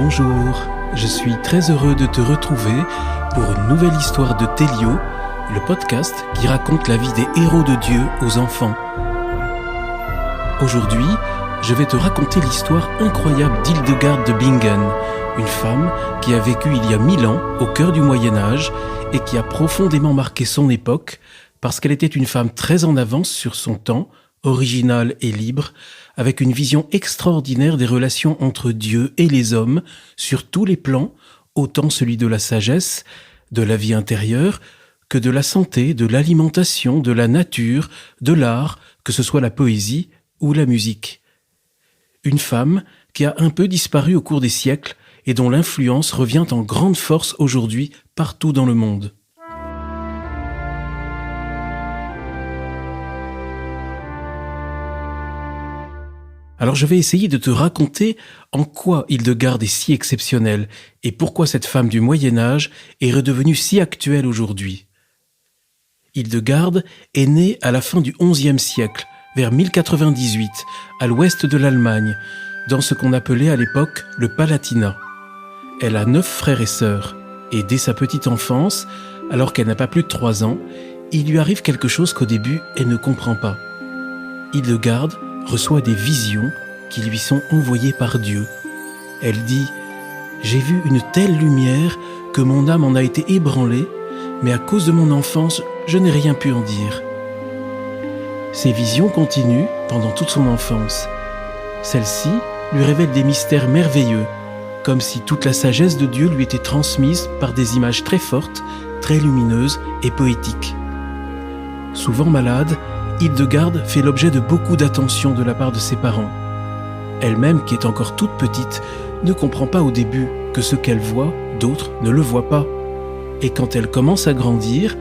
Bonjour, je suis très heureux de te retrouver pour une nouvelle histoire de Télio, le podcast qui raconte la vie des héros de Dieu aux enfants. Aujourd'hui, je vais te raconter l'histoire incroyable d'Hildegarde de Bingen, une femme qui a vécu il y a 1000 ans au cœur du Moyen-Âge et qui a profondément marqué son époque parce qu'elle était une femme très en avance sur son temps, originale et libre, avec une vision extraordinaire des relations entre Dieu et les hommes sur tous les plans, autant celui de la sagesse, de la vie intérieure, que de la santé, de l'alimentation, de la nature, de l'art, que ce soit la poésie ou la musique. Une femme qui a un peu disparu au cours des siècles et dont l'influence revient en grande force aujourd'hui partout dans le monde. Alors je vais essayer de te raconter en quoi Hildegarde est si exceptionnelle et pourquoi cette femme du Moyen-Âge est redevenue si actuelle aujourd'hui. Hildegarde est née à la fin du XIe siècle, vers 1098, à l'ouest de l'Allemagne, dans ce qu'on appelait à l'époque le Palatinat. Elle a 9 frères et sœurs, et dès sa petite enfance, alors qu'elle n'a pas plus de 3 ans, il lui arrive quelque chose qu'au début elle ne comprend pas. Hildegarde reçoit des visions qui lui sont envoyées par Dieu. Elle dit « J'ai vu une telle lumière que mon âme en a été ébranlée, mais à cause de mon enfance, je n'ai rien pu en dire. » Ces visions continuent pendant toute son enfance. Celles-ci lui révèlent des mystères merveilleux, comme si toute la sagesse de Dieu lui était transmise par des images très fortes, très lumineuses et poétiques. Souvent malade, Hildegarde fait l'objet de beaucoup d'attention de la part de ses parents. Elle-même, qui est encore toute petite, ne comprend pas au début que ce qu'elle voit, d'autres ne le voient pas. Et quand elle commence à grandir,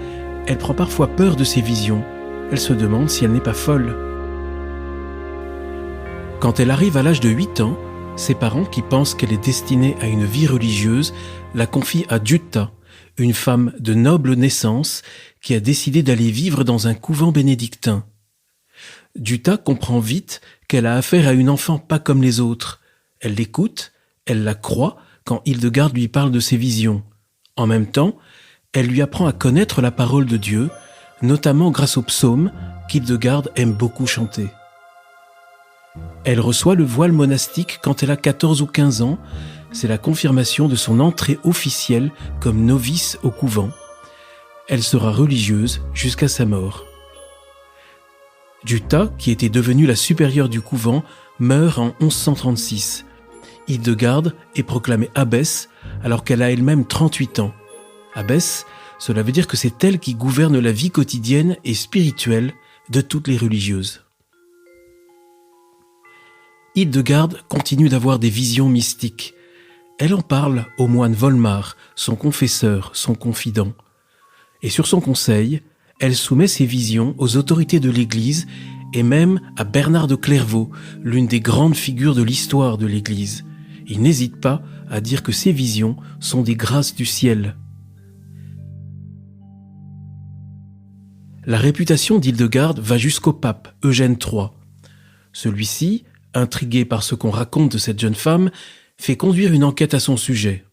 elle prend parfois peur de ses visions. Elle se demande si elle n'est pas folle. Quand elle arrive à l'âge de 8 ans, ses parents, qui pensent qu'elle est destinée à une vie religieuse, la confient à Jutta, une femme de noble naissance qui a décidé d'aller vivre dans un couvent bénédictin. Jutta comprend vite qu'elle a affaire à une enfant pas comme les autres. Elle l'écoute, elle la croit quand Hildegarde lui parle de ses visions. En même temps, elle lui apprend à connaître la parole de Dieu, notamment grâce aux psaumes qu'Hildegarde aime beaucoup chanter. Elle reçoit le voile monastique quand elle a 14 ou 15 ans. C'est la confirmation de son entrée officielle comme novice au couvent. Elle sera religieuse jusqu'à sa mort. Jutta, qui était devenue la supérieure du couvent, meurt en 1136. Hildegarde est proclamée abbesse alors qu'elle a elle-même 38 ans. Abbesse, cela veut dire que c'est elle qui gouverne la vie quotidienne et spirituelle de toutes les religieuses. Hildegarde continue d'avoir des visions mystiques. Elle en parle au moine Volmar, son confesseur, son confident. Et sur son conseil, elle soumet ses visions aux autorités de l'Église et même à Bernard de Clairvaux, l'une des grandes figures de l'histoire de l'Église. Il n'hésite pas à dire que ces visions sont des grâces du ciel. La réputation d'Hildegarde va jusqu'au pape Eugène III. Celui-ci, intrigué par ce qu'on raconte de cette jeune femme, fait conduire une enquête à son sujet.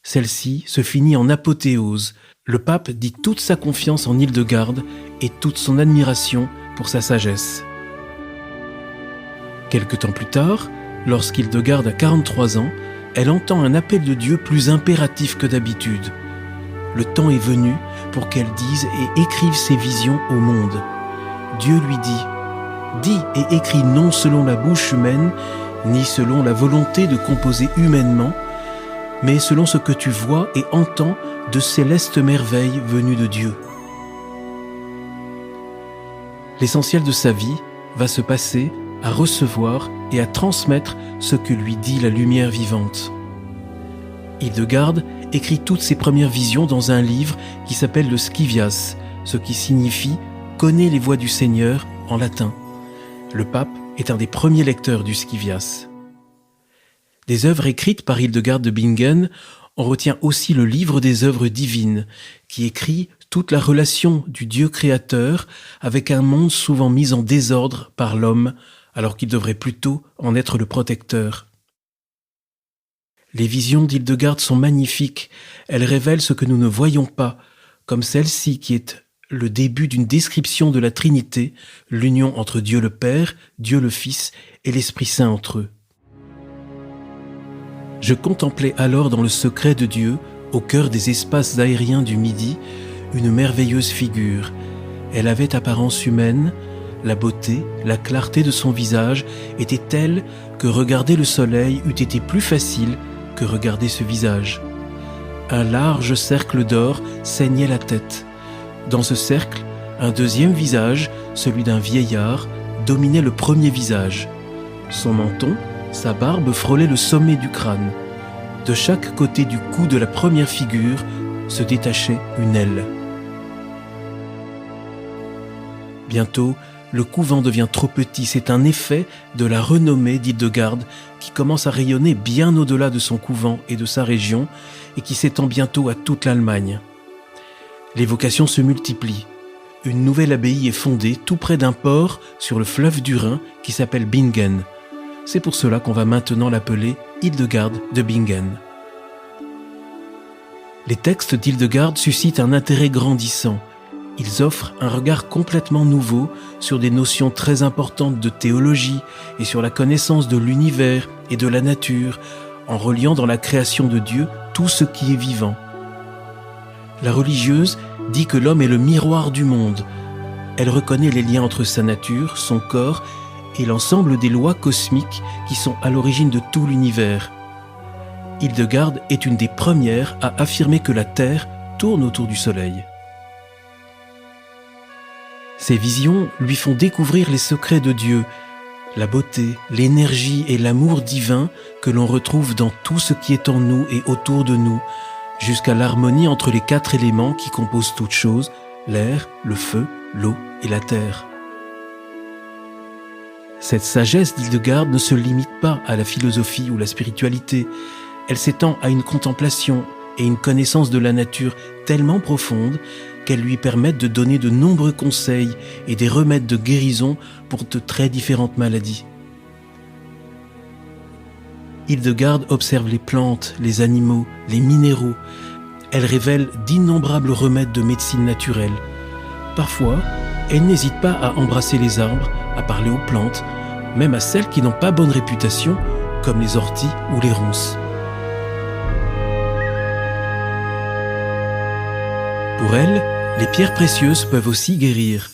Celle-ci se finit en apothéose. Le pape dit toute sa confiance en Hildegarde et toute son admiration pour sa sagesse. Quelque temps plus tard, lorsqu'Hildegarde a 43 ans, elle entend un appel de Dieu plus impératif que d'habitude. Le temps est venu pour qu'elle dise et écrive ses visions au monde. Dieu lui dit « Dis et écris non selon la bouche humaine, ni selon la volonté de composer humainement, mais selon ce que tu vois et entends de célestes merveilles venues de Dieu. » L'essentiel de sa vie va se passer à recevoir et à transmettre ce que lui dit la lumière vivante. Hildegarde écrit toutes ses premières visions dans un livre qui s'appelle le Scivias, ce qui signifie « connaît les voies du Seigneur » en latin. Le pape est un des premiers lecteurs du Scivias. Des œuvres écrites par Hildegarde de Bingen, on retient aussi le livre des œuvres divines, qui écrit toute la relation du Dieu créateur avec un monde souvent mis en désordre par l'homme, alors qu'il devrait plutôt en être le protecteur. Les visions d'Hildegarde sont magnifiques. Elles révèlent ce que nous ne voyons pas, comme celle-ci qui est le début d'une description de la Trinité, l'union entre Dieu le Père, Dieu le Fils et l'Esprit Saint entre eux. Je contemplais alors dans le secret de Dieu, au cœur des espaces aériens du Midi, une merveilleuse figure. Elle avait apparence humaine, la beauté, la clarté de son visage étaient telles que regarder le soleil eût été plus facile que regarder ce visage. Un large cercle d'or ceignait la tête. Dans ce cercle, un deuxième visage, celui d'un vieillard, dominait le premier visage. Son menton, sa barbe frôlait le sommet du crâne. De chaque côté du cou de la première figure se détachait une aile. Bientôt, le couvent devient trop petit. C'est un effet de la renommée d'Hildegarde qui commence à rayonner bien au-delà de son couvent et de sa région et qui s'étend bientôt à toute l'Allemagne. Les vocations se multiplient. Une nouvelle abbaye est fondée tout près d'un port sur le fleuve du Rhin qui s'appelle Bingen. C'est pour cela qu'on va maintenant l'appeler Hildegarde de Bingen. Les textes d'Hildegarde suscitent un intérêt grandissant. Ils offrent un regard complètement nouveau sur des notions très importantes de théologie et sur la connaissance de l'univers et de la nature, en reliant dans la création de Dieu tout ce qui est vivant. La religieuse dit que l'homme est le miroir du monde. Elle reconnaît les liens entre sa nature, son corps et l'ensemble des lois cosmiques qui sont à l'origine de tout l'univers. Hildegarde est une des premières à affirmer que la Terre tourne autour du Soleil. Ces visions lui font découvrir les secrets de Dieu, la beauté, l'énergie et l'amour divin que l'on retrouve dans tout ce qui est en nous et autour de nous, jusqu'à l'harmonie entre les 4 éléments qui composent toute chose, l'air, le feu, l'eau et la terre. Cette sagesse d'Hildegarde ne se limite pas à la philosophie ou la spiritualité, elle s'étend à une contemplation et une connaissance de la nature tellement profonde qu'elle lui permettent de donner de nombreux conseils et des remèdes de guérison pour de très différentes maladies. Hildegarde observe les plantes, les animaux, les minéraux. Elle révèle d'innombrables remèdes de médecine naturelle. Parfois, elle n'hésite pas à embrasser les arbres, à parler aux plantes, même à celles qui n'ont pas bonne réputation, comme les orties ou les ronces. Pour elle, les pierres précieuses peuvent aussi guérir,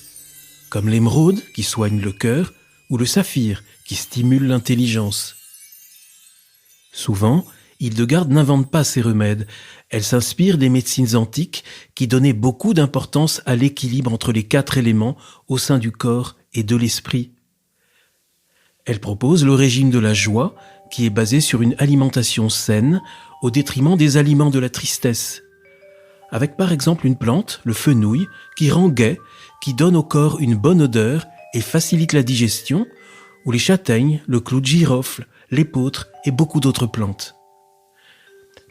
comme l'émeraude qui soigne le cœur ou le saphir qui stimule l'intelligence. Souvent, Hildegarde n'invente pas ces remèdes, elle s'inspire des médecines antiques qui donnaient beaucoup d'importance à l'équilibre entre les 4 éléments au sein du corps et de l'esprit. Elle propose le régime de la joie qui est basé sur une alimentation saine au détriment des aliments de la tristesse. Avec par exemple une plante, le fenouil, qui rend gai, qui donne au corps une bonne odeur et facilite la digestion, ou les châtaignes, le clou de girofle, l'épeautre et beaucoup d'autres plantes.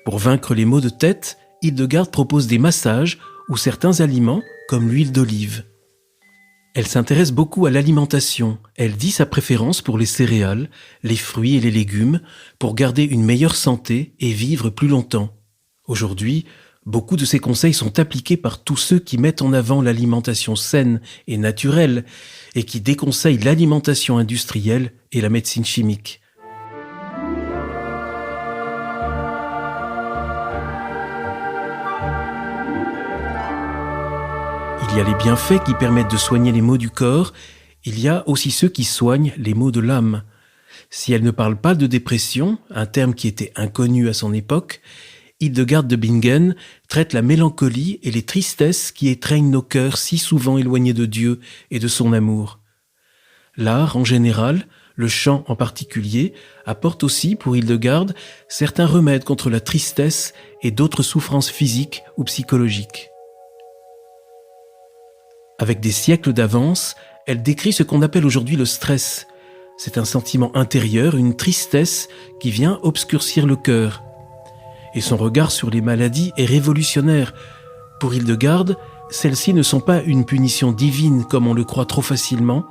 Pour vaincre les maux de tête, Hildegarde propose des massages ou certains aliments comme l'huile d'olive. Elle s'intéresse beaucoup à l'alimentation. Elle dit sa préférence pour les céréales, les fruits et les légumes pour garder une meilleure santé et vivre plus longtemps. Aujourd'hui, beaucoup de ces conseils sont appliqués par tous ceux qui mettent en avant l'alimentation saine et naturelle et qui déconseillent l'alimentation industrielle et la médecine chimique. Il y a les bienfaits qui permettent de soigner les maux du corps, il y a aussi ceux qui soignent les maux de l'âme. Si elle ne parle pas de dépression, un terme qui était inconnu à son époque, Hildegarde de Bingen traite la mélancolie et les tristesses qui étreignent nos cœurs si souvent éloignés de Dieu et de son amour. L'art en général, le chant en particulier, apporte aussi pour Hildegarde certains remèdes contre la tristesse et d'autres souffrances physiques ou psychologiques. Avec des siècles d'avance, elle décrit ce qu'on appelle aujourd'hui le stress. C'est un sentiment intérieur, une tristesse qui vient obscurcir le cœur. Et son regard sur les maladies est révolutionnaire. Pour Hildegarde, celles-ci ne sont pas une punition divine comme on le croit trop facilement,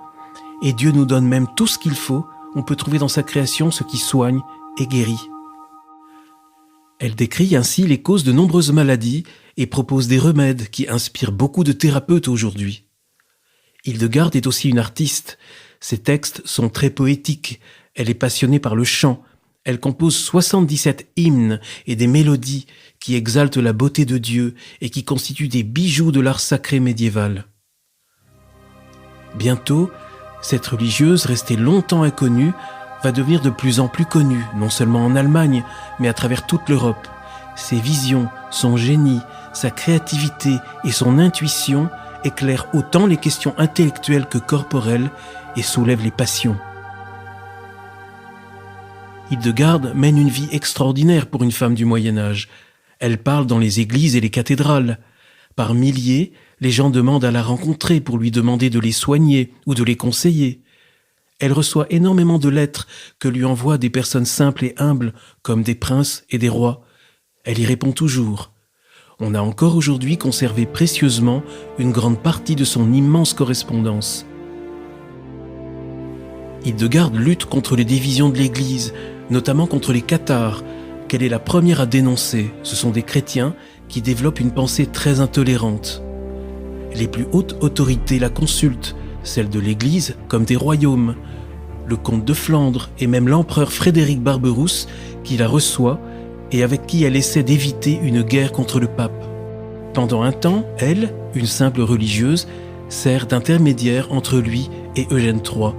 et Dieu nous donne même tout ce qu'il faut, on peut trouver dans sa création ce qui soigne et guérit. Elle décrit ainsi les causes de nombreuses maladies et propose des remèdes qui inspirent beaucoup de thérapeutes aujourd'hui. Hildegarde est aussi une artiste. Ses textes sont très poétiques. Elle est passionnée par le chant. Elle compose 77 hymnes et des mélodies qui exaltent la beauté de Dieu et qui constituent des bijoux de l'art sacré médiéval. Bientôt, cette religieuse, restée longtemps inconnue, va devenir de plus en plus connue, non seulement en Allemagne, mais à travers toute l'Europe. Ses visions, son génie, sa créativité et son intuition éclairent autant les questions intellectuelles que corporelles et soulèvent les passions. Hildegarde mène une vie extraordinaire pour une femme du Moyen-Âge. Elle parle dans les églises et les cathédrales. Par milliers, les gens demandent à la rencontrer pour lui demander de les soigner ou de les conseiller. Elle reçoit énormément de lettres que lui envoient des personnes simples et humbles, comme des princes et des rois. Elle y répond toujours. On a encore aujourd'hui conservé précieusement une grande partie de son immense correspondance. Hildegarde lutte contre les divisions de l'Église, notamment contre les cathares, qu'elle est la première à dénoncer. Ce sont des chrétiens qui développent une pensée très intolérante. Les plus hautes autorités la consultent, celles de l'Église comme des royaumes. Le comte de Flandre et même l'empereur Frédéric Barberousse qui la reçoit et avec qui elle essaie d'éviter une guerre contre le pape. Pendant un temps, elle, une simple religieuse, sert d'intermédiaire entre lui et Eugène III.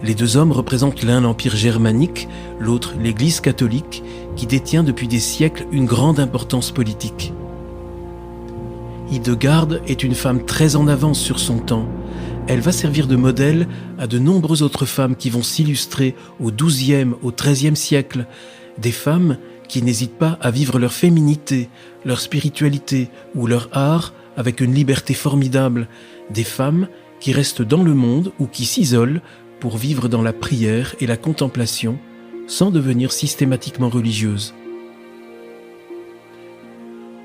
Les deux hommes représentent l'un l'Empire germanique, l'autre l'Église catholique, qui détient depuis des siècles une grande importance politique. Hildegarde est une femme très en avance sur son temps. Elle va servir de modèle à de nombreuses autres femmes qui vont s'illustrer au XIIe, au XIIIe siècle. Des femmes qui n'hésitent pas à vivre leur féminité, leur spiritualité ou leur art avec une liberté formidable. Des femmes qui restent dans le monde ou qui s'isolent pour vivre dans la prière et la contemplation sans devenir systématiquement religieuses.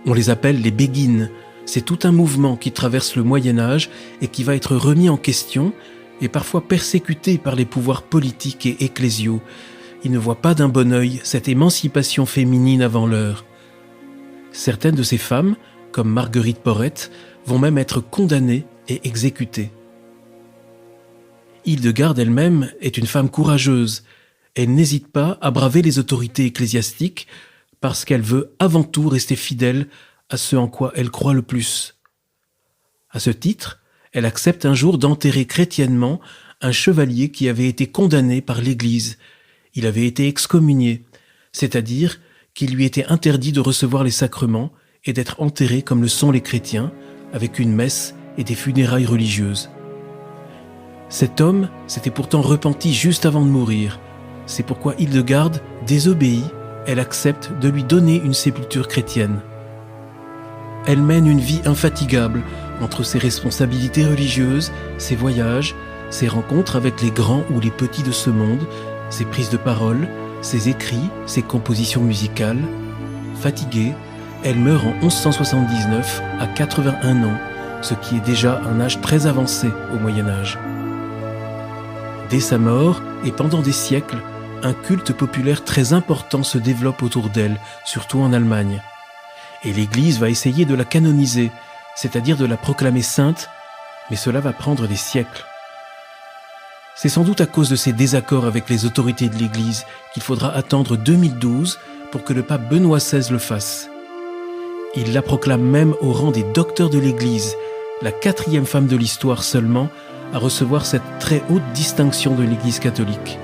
On les appelle les béguines. C'est tout un mouvement qui traverse le Moyen-Âge et qui va être remis en question et parfois persécuté par les pouvoirs politiques et ecclésiaux. Ils ne voient pas d'un bon œil cette émancipation féminine avant l'heure. Certaines de ces femmes, comme Marguerite Porete, vont même être condamnées et exécutées. Hildegarde elle-même est une femme courageuse. Elle n'hésite pas à braver les autorités ecclésiastiques parce qu'elle veut avant tout rester fidèle à ce en quoi elle croit le plus. À ce titre, elle accepte un jour d'enterrer chrétiennement un chevalier qui avait été condamné par l'Église. Il avait été excommunié, c'est-à-dire qu'il lui était interdit de recevoir les sacrements et d'être enterré comme le sont les chrétiens, avec une messe et des funérailles religieuses. Cet homme s'était pourtant repenti juste avant de mourir. C'est pourquoi Hildegarde désobéit, elle accepte de lui donner une sépulture chrétienne. Elle mène une vie infatigable entre ses responsabilités religieuses, ses voyages, ses rencontres avec les grands ou les petits de ce monde, ses prises de parole, ses écrits, ses compositions musicales. Fatiguée, elle meurt en 1179 à 81 ans, ce qui est déjà un âge très avancé au Moyen-Âge. Dès sa mort, et pendant des siècles, un culte populaire très important se développe autour d'elle, surtout en Allemagne. Et l'Église va essayer de la canoniser, c'est-à-dire de la proclamer sainte, mais cela va prendre des siècles. C'est sans doute à cause de ses désaccords avec les autorités de l'Église qu'il faudra attendre 2012 pour que le pape Benoît XVI le fasse. Il la proclame même au rang des docteurs de l'Église, la 4e femme de l'histoire seulement à recevoir cette très haute distinction de l'Église catholique.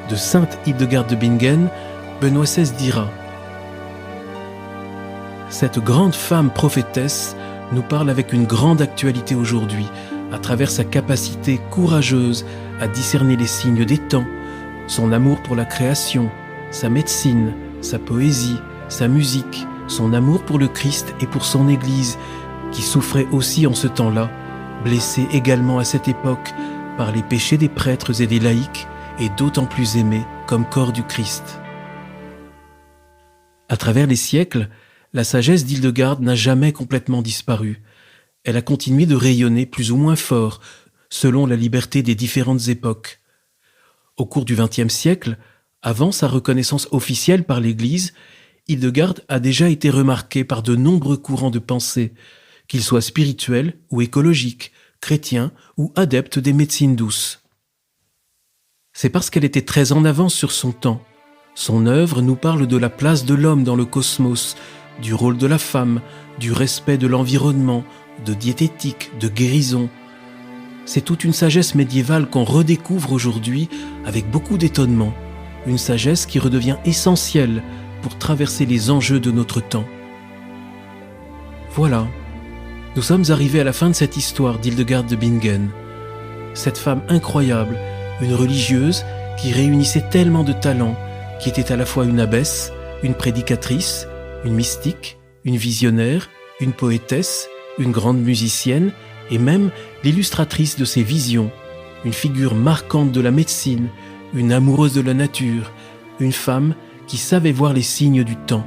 De sainte Hildegarde de Bingen, Benoît XVI dira « Cette grande femme prophétesse nous parle avec une grande actualité aujourd'hui, à travers sa capacité courageuse à discerner les signes des temps, son amour pour la création, sa médecine, sa poésie, sa musique, son amour pour le Christ et pour son Église, qui souffrait aussi en ce temps-là, blessée également à cette époque par les péchés des prêtres et des laïcs, et d'autant plus aimée comme corps du Christ. » À travers les siècles, la sagesse d'Hildegarde n'a jamais complètement disparu. Elle a continué de rayonner plus ou moins fort, selon la liberté des différentes époques. Au cours du XXe siècle, Avant sa reconnaissance officielle par l'Église, Hildegarde a déjà été remarquée par de nombreux courants de pensée, qu'ils soient spirituels ou écologiques, chrétiens ou adeptes des médecines douces. C'est parce qu'elle était très en avance sur son temps. Son œuvre nous parle de la place de l'homme dans le cosmos, du rôle de la femme, du respect de l'environnement, de diététique, de guérison. C'est toute une sagesse médiévale qu'on redécouvre aujourd'hui avec beaucoup d'étonnement, une sagesse qui redevient essentielle pour traverser les enjeux de notre temps. Voilà, nous sommes arrivés à la fin de cette histoire d'Hildegarde de Bingen. Cette femme incroyable, une religieuse qui réunissait tellement de talents, qui était à la fois une abbesse, une prédicatrice, une mystique, une visionnaire, une poétesse, une grande musicienne et même l'illustratrice de ses visions, une figure marquante de la médecine, une amoureuse de la nature, une femme qui savait voir les signes du temps.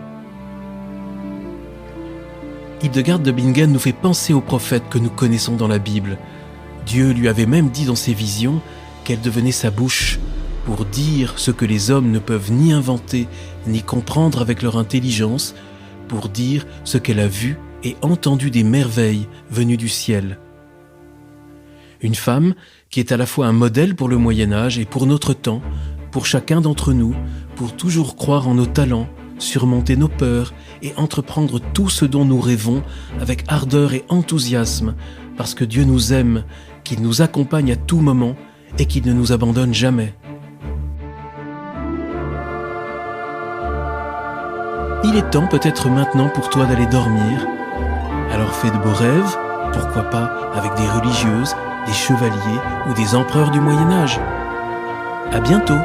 Hildegarde de Bingen nous fait penser aux prophètes que nous connaissons dans la Bible. Dieu lui avait même dit dans ses visions qu'elle devenait sa bouche pour dire ce que les hommes ne peuvent ni inventer ni comprendre avec leur intelligence, pour dire ce qu'elle a vu et entendu des merveilles venues du ciel. Une femme qui est à la fois un modèle pour le Moyen-Âge et pour notre temps, pour chacun d'entre nous, pour toujours croire en nos talents, surmonter nos peurs et entreprendre tout ce dont nous rêvons avec ardeur et enthousiasme, parce que Dieu nous aime, qu'il nous accompagne à tout moment et qu'il ne nous abandonne jamais. Il est temps peut-être maintenant pour toi d'aller dormir. Alors fais de beaux rêves, pourquoi pas avec des religieuses, des chevaliers ou des empereurs du Moyen-Âge. À bientôt!